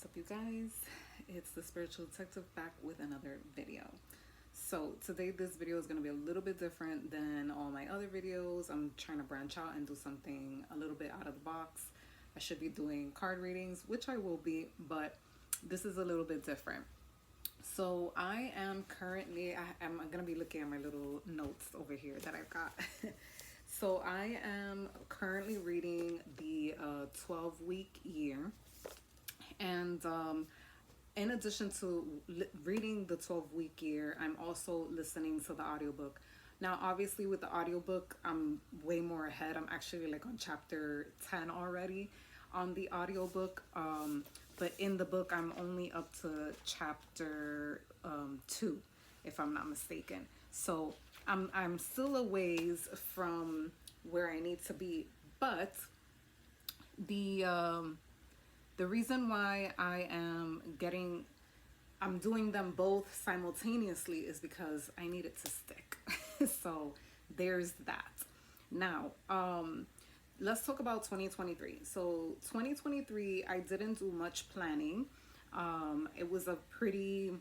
What's up, you guys? It's the Spiritual Detective back with another video. So today this video is going to be a little bit different than all my other videos. I'm trying to branch out and do something a little bit out of the box. I should be doing card readings, which I will be, but this is a little bit different. So I am currently, I'm going to be looking at my little notes over here that I've got. So I am currently reading the 12-week year. And in addition to reading the 12-week year, I'm also listening to the audiobook. Now, obviously, with the audiobook, I'm way more ahead. I'm actually like on chapter 10 already on the audiobook. But in the book, I'm only up to chapter 2, if I'm not mistaken. So I'm still a ways from where I need to be. But the reason why I'm doing them both simultaneously is because I need it to stick. So there's that. Now, let's talk about 2023. So 2023, I didn't do much planning. It was a pretty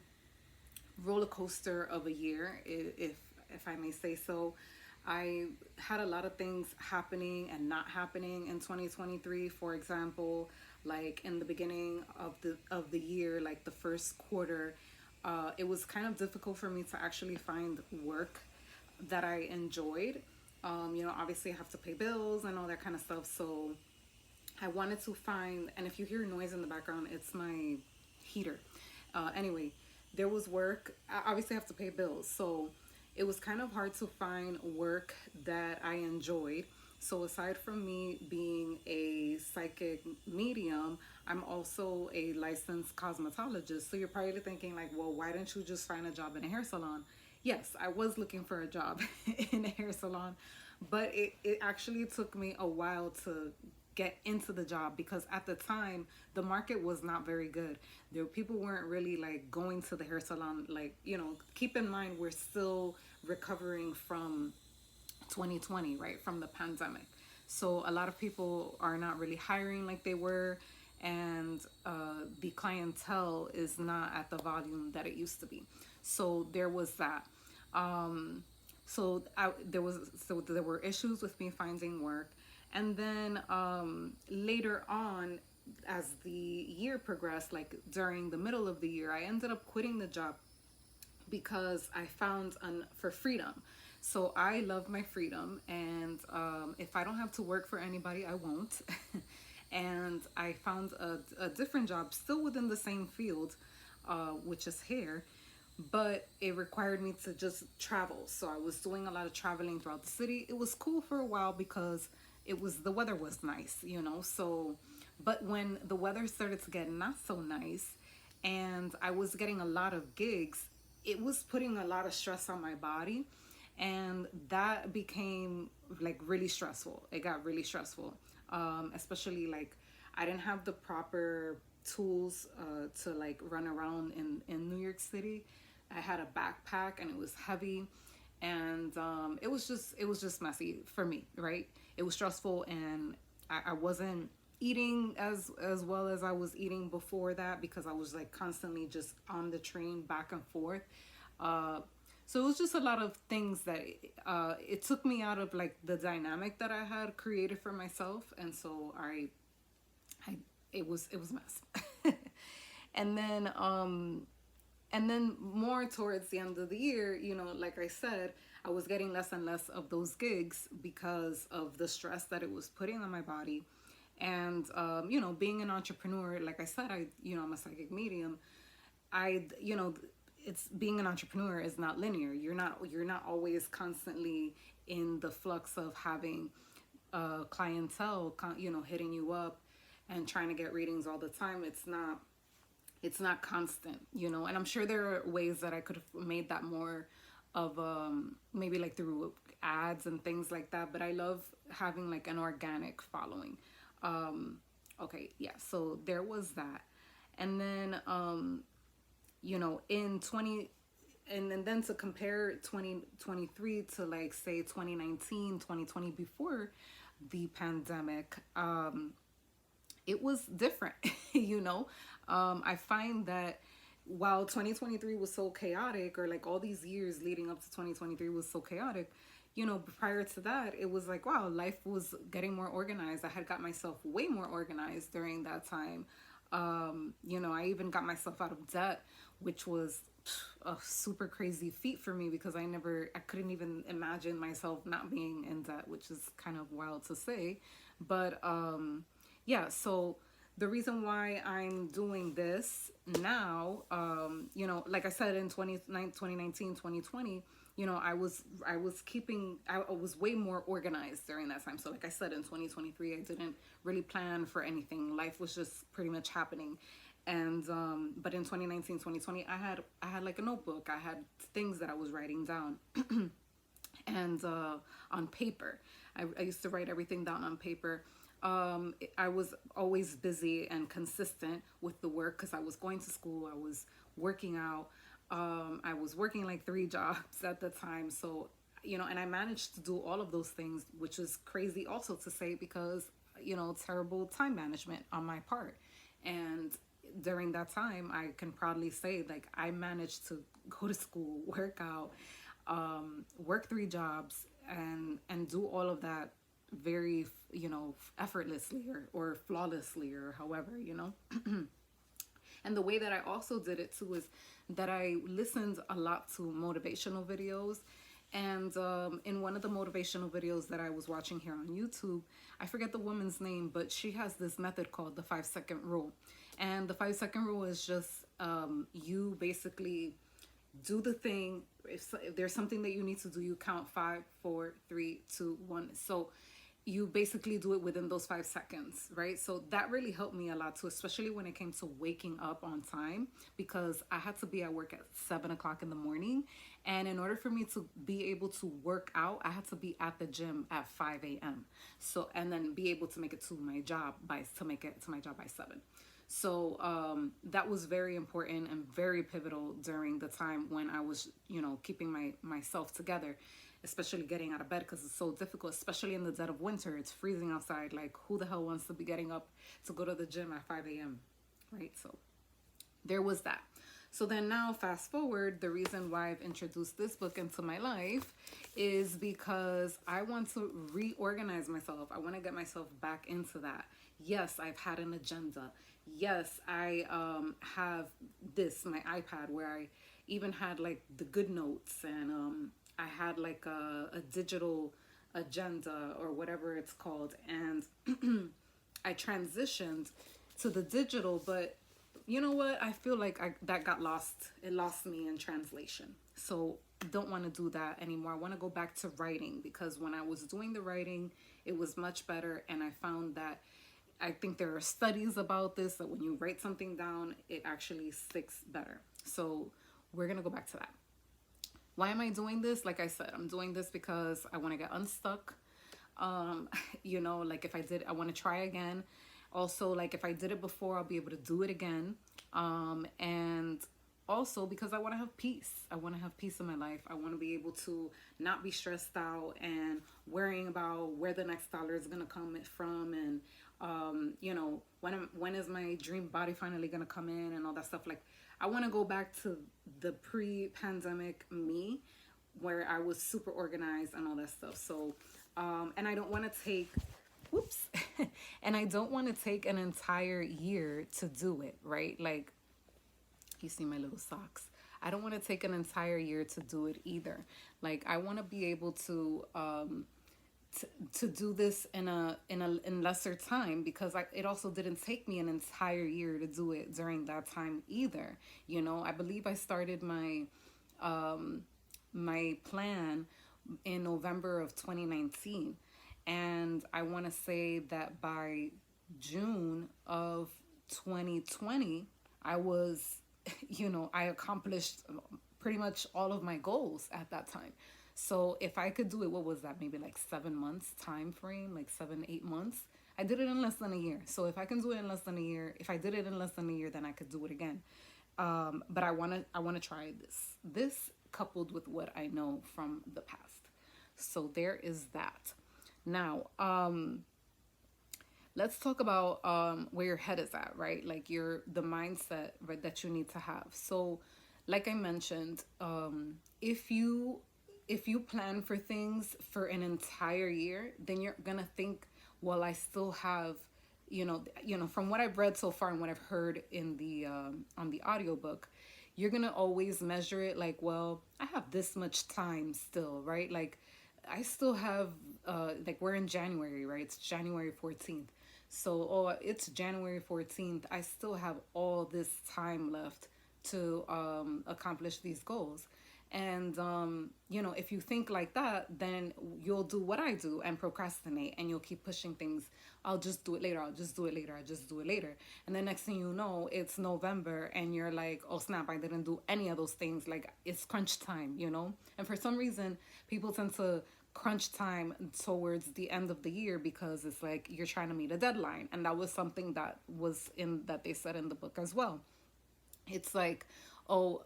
roller coaster of a year, if I may say so. I had a lot of things happening and not happening in 2023. For example, like in the beginning of the year, like the first quarter, it was kind of difficult for me to actually find work that I enjoyed. Obviously I have to pay bills and all that kind of stuff. So I wanted to find, and if you hear noise in the background, it's my heater. Anyway, there was work. I obviously have to pay bills. So it was kind of hard to find work that I enjoyed. So aside from me being a psychic medium, I'm also a licensed cosmetologist. So you're probably thinking like, well, why didn't you just find a job in a hair salon? Yes, I was looking for a job in a hair salon, but it actually took me a while to get into the job because at the time the market was not very good. People weren't really like going to the hair salon. Like, keep in mind we're still recovering from 2020, right, from the pandemic. So a lot of people are not really hiring like they were, and the clientele is not at the volume that it used to be. So there was that. There were issues with me finding work. And then later on, as the year progressed, like during the middle of the year, I ended up quitting the job because I found for freedom. So I love my freedom, and if I don't have to work for anybody, I won't. And I found a different job, still within the same field, which is hair, but it required me to just travel. So I was doing a lot of traveling throughout the city. It was cool for a while because the weather was nice, so, but when the weather started to get not so nice and I was getting a lot of gigs, it was putting a lot of stress on my body, and that became like really stressful. It got really stressful, especially like I didn't have the proper tools to like run around in New York City. I had a backpack and it was heavy, and it was just messy for me, right? It was stressful, and I wasn't eating as well as I was eating before that because I was like constantly just on the train back and forth. So it was just a lot of things that it took me out of like the dynamic that I had created for myself, and so it was a mess. and then more towards the end of the year, like I said, I was getting less and less of those gigs because of the stress that it was putting on my body. And being an entrepreneur, like I said, I'm a psychic medium. It's being an entrepreneur is not linear. You're not always constantly in the flux of having clientele, hitting you up and trying to get readings all the time. It's not constant, and I'm sure there are ways that I could have made that more of maybe like through ads and things like that, but I love having like an organic following. Okay, yeah, so there was that. And then in 20 and then to compare 2023 to like say 2019, 2020, before the pandemic, it was different. you know I find that while 2023 was so chaotic, or like all these years leading up to 2023 was so chaotic, you know, prior to that, it was like, wow, life was getting more organized. I had got myself way more organized during that time. You know, I even got myself out of debt, which was a super crazy feat for me because I couldn't even imagine myself not being in debt, which is kind of wild to say. But yeah, so the reason why I'm doing this now, you know, like I said, in 2019, 2020, you know, I was way more organized during that time. So like I said, in 2023, I didn't really plan for anything. Life was just pretty much happening. And but in 2019, 2020, I had like a notebook. I had things that I was writing down and on paper. I used to write everything down on paper. I was always busy and consistent with the work because I was going to school, I was working out, I was working like 3 jobs at the time. So, you know, and I managed to do all of those things, which is crazy also to say because, you know, terrible time management on my part. And during that time, I can proudly say, like, I managed to go to school, work out, work 3 jobs, and do all of that very, you know, effortlessly or flawlessly or however, you know. And the way that I also did it too is that I listened a lot to motivational videos. And in one of the motivational videos that I was watching here on YouTube, I forget the woman's name, but she has this method called the 5 second rule. And the 5 second rule is just you basically do the thing. If there's something that you need to do, you count 5, 4, 3, 2, 1. So you basically do it within those 5 seconds, right? So that really helped me a lot too, especially when it came to waking up on time, because I had to be at work at 7 o'clock in the morning. And in order for me to be able to work out, I had to be at the gym at 5 a.m. So, and then be able to make it to my job to make it to my job by 7. So that was very important and very pivotal during the time when I was, you know, keeping myself together, especially getting out of bed because it's so difficult, especially in the dead of winter. It's freezing outside. Like, who the hell wants to be getting up to go to the gym at 5 a.m., right? So there was that. So then now fast forward, the reason why I've introduced this book into my life is because I want to reorganize myself. I want to get myself back into that. Yes, I've had an agenda. Yes, I have my iPad where I even had like the good notes, and I had like a digital agenda or whatever it's called. And I transitioned to the digital, but you know what? I feel like that got lost. It lost me in translation. So don't want to do that anymore. I want to go back to writing because when I was doing the writing, it was much better. And I found that I think there are studies about this, that when you write something down, it actually sticks better. So we're going to go back to that. Why am I doing this? Like I said, I'm doing this because I want to get unstuck. You know, like if I want to try again. Also, like if I did it before, I'll be able to do it again. And also because I want to have peace. I want to have peace in my life. I want to be able to not be stressed out and worrying about where the next dollar is going to come from. And, you know, when is my dream body finally going to come in and all that stuff. Like, I want to go back to the pre-pandemic me where I was super organized and all that stuff. So, and I don't want to take and I don't want to take an entire year to do it, right? Like, you see my little socks. I don't want to take an entire year to do it either. Like, I want to be able to do this in lesser time, because it also didn't take me an entire year to do it during that time either. You know, I believe I started my my plan in November of 2019. And I want to say that by June of 2020, I was, you know, I accomplished pretty much all of my goals at that time. So if I could do it, what was that? Maybe like 7 months time frame, like 7, 8 months. I did it in less than a year. So if I can do it in less than a year, if I did it in less than a year, then I could do it again. But I want to try this coupled with what I know from the past. So there is that. Now, let's talk about where your head is at, right? Like the mindset, right, that you need to have. So, like I mentioned, if you plan for things for an entire year, then you're gonna think, well, I still have, from what I've read so far and what I've heard in the on the audiobook, you're gonna always measure it like, well, I have this much time still, right? Like I still have like we're in January, right? It's January 14th. So, oh, it's January 14th. I still have all this time left to accomplish these goals. And, if you think like that, then you'll do what I do and procrastinate, and you'll keep pushing things. I'll just do it later. I'll just do it later. I'll just do it later. And then next thing you know, it's November and you're like, oh snap, I didn't do any of those things. Like it's crunch time. And for some reason, people tend to crunch time towards the end of the year because it's like you're trying to meet a deadline. And that was something that they said in the book as well. It's like, oh,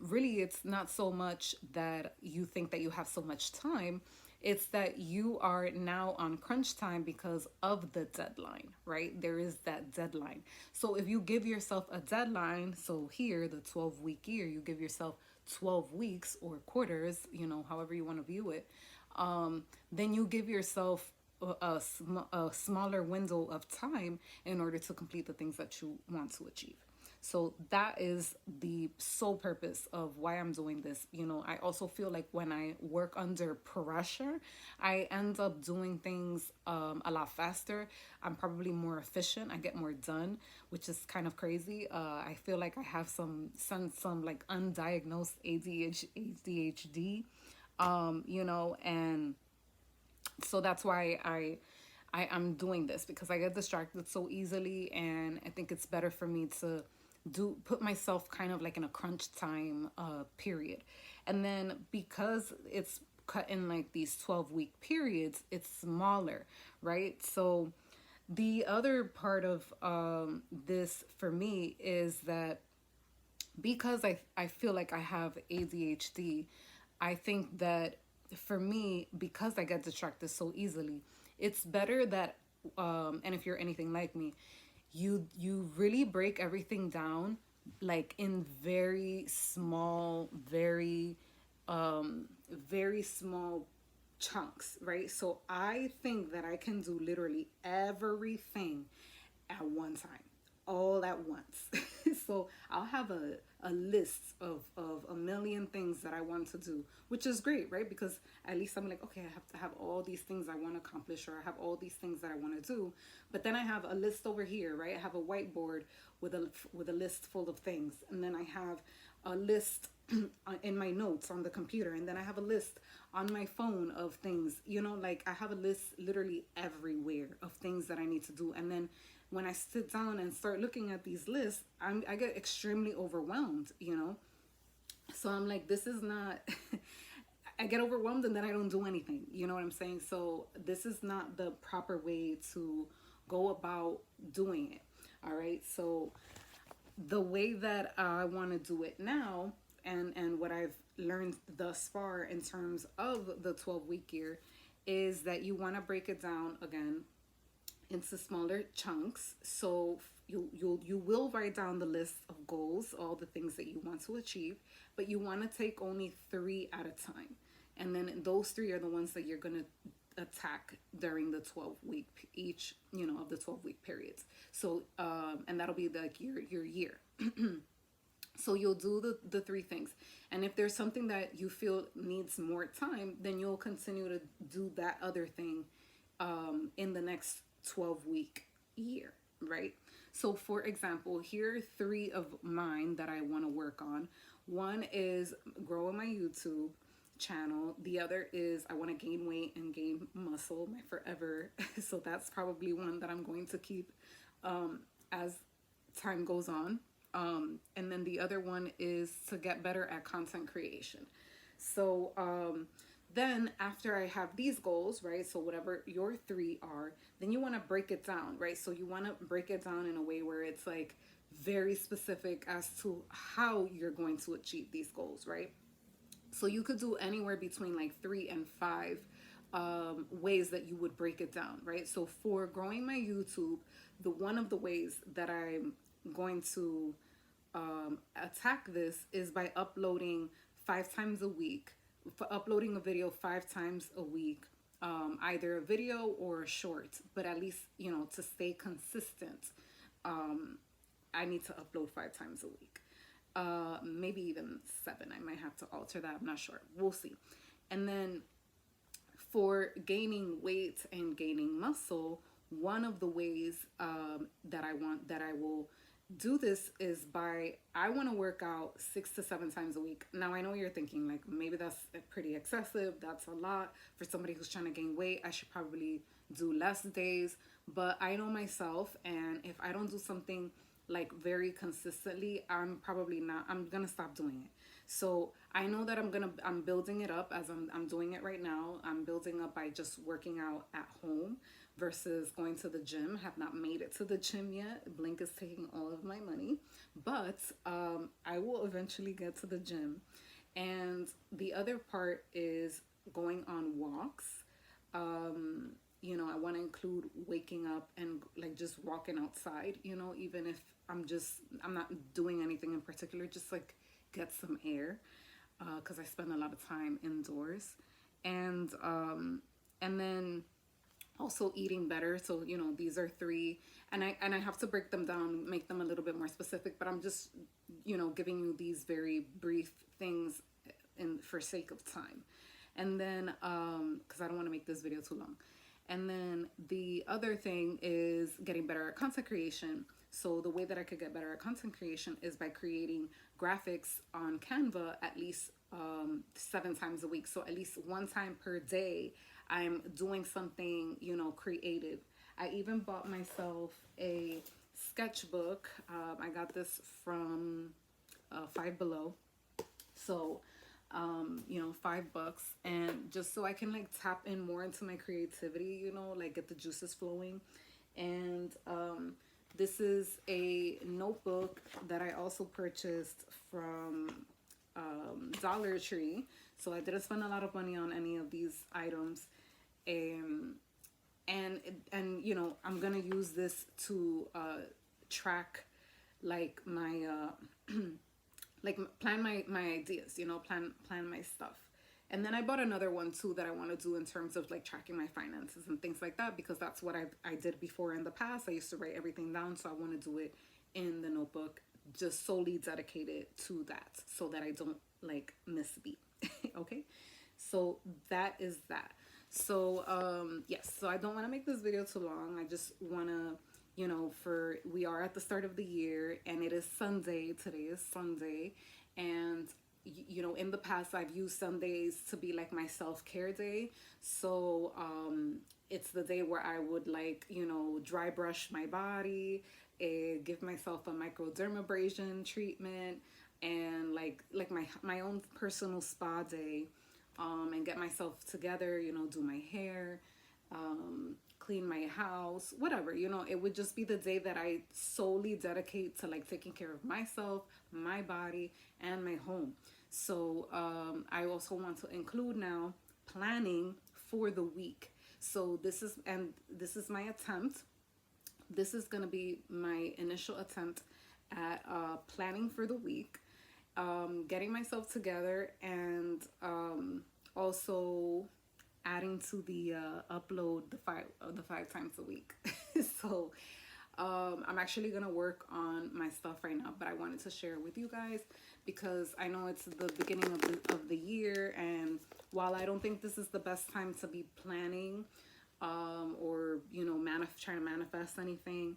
really, it's not so much that you think that you have so much time. It's that you are now on crunch time because of the deadline, right? There is that deadline. So if you give yourself a deadline, so here, the 12-week year, you give yourself 12 weeks or quarters, however you want to view it, then you give yourself a smaller window of time in order to complete the things that you want to achieve. So that is the sole purpose of why I'm doing this. I also feel like when I work under pressure, I end up doing things a lot faster. I'm probably more efficient. I get more done, which is kind of crazy. I feel like I have some like undiagnosed ADHD, and so that's why I'm doing this, because I get distracted so easily, and I think it's better for me to put myself kind of like in a crunch time period. And then because it's cut in like these 12-week periods, it's smaller, right? So the other part of this for me is that because I feel like I have ADHD, I think that for me, because I get distracted so easily, it's better that, and if you're anything like me, you really break everything down like in very small, very small chunks, right? So I think that I can do literally everything at one time, all at once. So I'll have a list of a million things that I want to do, which is great, right? Because at least I'm like, okay, I have to have all these things I want to accomplish, or I have all these things that I want to do. But then I have a list over here, right? I have a whiteboard with a list full of things, and then I have a list in my notes on the computer, and then I have a list on my phone of things, like I have a list literally everywhere of things that I need to do. And then when I sit down and start looking at these lists, I get extremely overwhelmed. So I'm like, this is not I get overwhelmed and then I don't do anything. You know what I'm saying? So this is not the proper way to go about doing it. All right. So the way that I want to do it now, and what I've learned thus far in terms of the 12-week year, is that you want to break it down again into smaller chunks. So you will write down the list of goals, all the things that you want to achieve, but you want to take only 3 at a time. And then those 3 are the ones that you're going to attack during the 12-week each, of the 12-week periods. So and that'll be like your year. So you'll do the 3 things. And if there's something that you feel needs more time, then you'll continue to do that other thing in the next 12-week year, right? So for example, here are 3 of mine that I want to work on. One is growing my YouTube channel. The other is I want to gain weight and gain muscle, my forever. So that's probably one that I'm going to keep as time goes on. And then the other one is to get better at content creation. So then after I have these goals, right, so whatever your 3 are, then you want to break it down, right? So you want to break it down in a way where it's like very specific as to how you're going to achieve these goals, right? So you could do anywhere between like 3 and 5 ways that you would break it down, right? So for growing my YouTube, the one of the ways that I'm going to attack this is by uploading 5 times a week, for uploading a video 5 times a week, either a video or a short, but at least, to stay consistent, I need to upload 5 times a week. Maybe even 7. I might have to alter that. I'm not sure. We'll see. And then for gaining weight and gaining muscle, one of the ways that I will do this is by, I want to work out 6 to 7 times a week. Now I know you're thinking like, maybe that's pretty excessive. That's a lot for somebody who's trying to gain weight. I should probably do less days. But I know myself, and if I don't do something like very consistently, I'm gonna stop doing it. So I know that I'm building it up as I'm doing it right now. I'm building up by just working out at home versus going to the gym. Have not made it to the gym yet. Blink is taking all of my money, but I will eventually get to the gym. And the other part is going on walks. I want to include waking up and like just walking outside, even if I'm not doing anything in particular, just like get some air, because I spend a lot of time indoors. And then also eating better. So, these are 3, and I have to break them down, make them a little bit more specific, but I'm just, giving you these very brief things for sake of time. And then, because I don't want to make this video too long. And then the other thing is getting better at content creation. So the way that I could get better at content creation is by creating graphics on Canva at least 7 times a week. So at least 1 time per day, I'm doing something, creative. I even bought myself a sketchbook. I got this from Five Below. So $5, and just so I can like tap in more into my creativity, like get the juices flowing. And this is a notebook that I also purchased from Dollar Tree. So I didn't spend a lot of money on any of these items. And I'm gonna use this to track like my like plan my ideas, plan my stuff. And then I bought another one too that I want to do in terms of like tracking my finances and things like that, because that's what I did before in the past. I used to write everything down, so I want to do it in the notebook, just solely dedicated to that, so that I don't like miss a beat. Okay, so that is that. So yes, so I don't want to make this video too long. I just want to, we are at the start of the year, and it is Sunday. Today is Sunday. And, in the past, I've used Sundays to be like my self-care day. So it's the day where I would like, dry brush my body, give myself a microdermabrasion treatment, and like my own personal spa day, and get myself together, do my hair, clean my house, whatever, it would just be the day that I solely dedicate to like taking care of myself, my body, and my home. So I also want to include now planning for the week. So this is my attempt. This is going to be my initial attempt at planning for the week, getting myself together, and also adding to the upload the 5 times a week. So I'm actually gonna work on my stuff right now, but I wanted to share it with you guys because I know it's the beginning of the year, and while I don't think this is the best time to be planning or trying to manifest anything,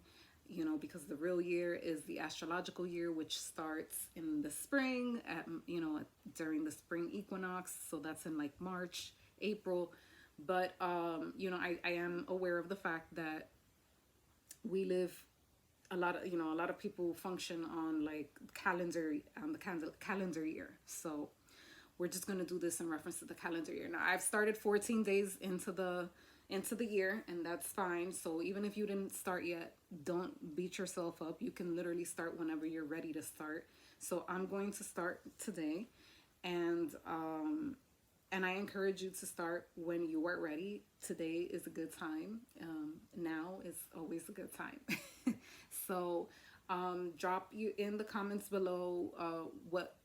because the real year is the astrological year, which starts in the spring during the spring equinox. So that's in like March, April. But I am aware of the fact that we live a lot of people function on like the calendar year. So we're just going to do this in reference to the calendar year. Now I've started 14 days into the year, and that's fine. So even if you didn't start yet, don't beat yourself up. You can literally start whenever you're ready to start. So I'm going to start today, and And I encourage you to start when you are ready. Today is a good time. Now is always a good time. So drop you in the comments below what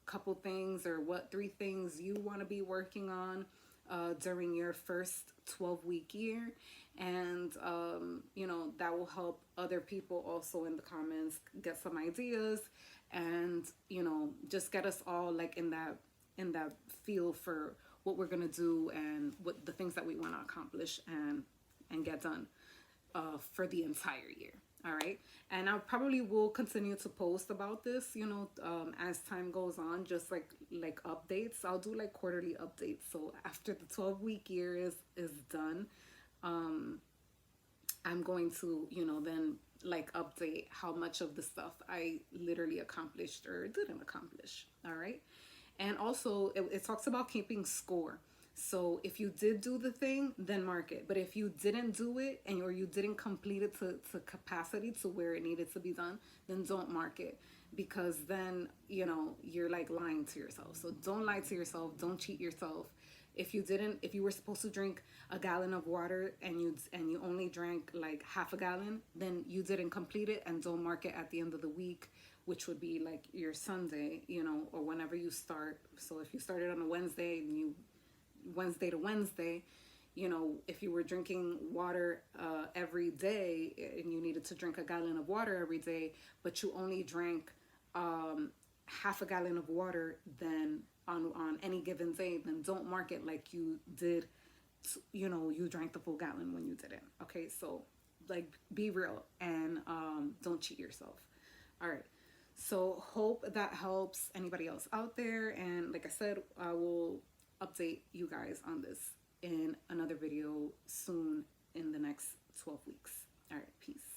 couple things or what 3 things you want to be working on during your first 12-week year. And you know, that will help other people also in the comments get some ideas, and you know, just get us all like in that feel for what we're gonna do and what the things that we want to accomplish and get done for the entire year. All right. And I probably will continue to post about this, you know, as time goes on, just like updates. I'll do like quarterly updates. So after the 12-week year is done, I'm going to, you know, then like update how much of the stuff I literally accomplished or didn't accomplish. All right. And also, it talks about keeping score. So if you did do the thing, then mark it. But if you didn't do it and or you didn't complete it to capacity to where it needed to be done, then don't mark it, because then, you know, you're like lying to yourself. So don't lie to yourself. Don't cheat yourself. If you were supposed to drink a gallon of water and you only drank like half a gallon, then you didn't complete it, and don't mark it at the end of the week, which would be like your Sunday, you know, or whenever you start. So if you started on a Wednesday and you Wednesday to Wednesday, you know, if you were drinking water every day and you needed to drink a gallon of water every day, but you only drank half a gallon of water, then on any given day, then don't mark it like you did, you know, you drank the full gallon when you didn't. Okay, so like be real and don't cheat yourself. All right. So hope that helps anybody else out there. And like I said, I will update you guys on this in another video soon in the next 12 weeks. All right, peace.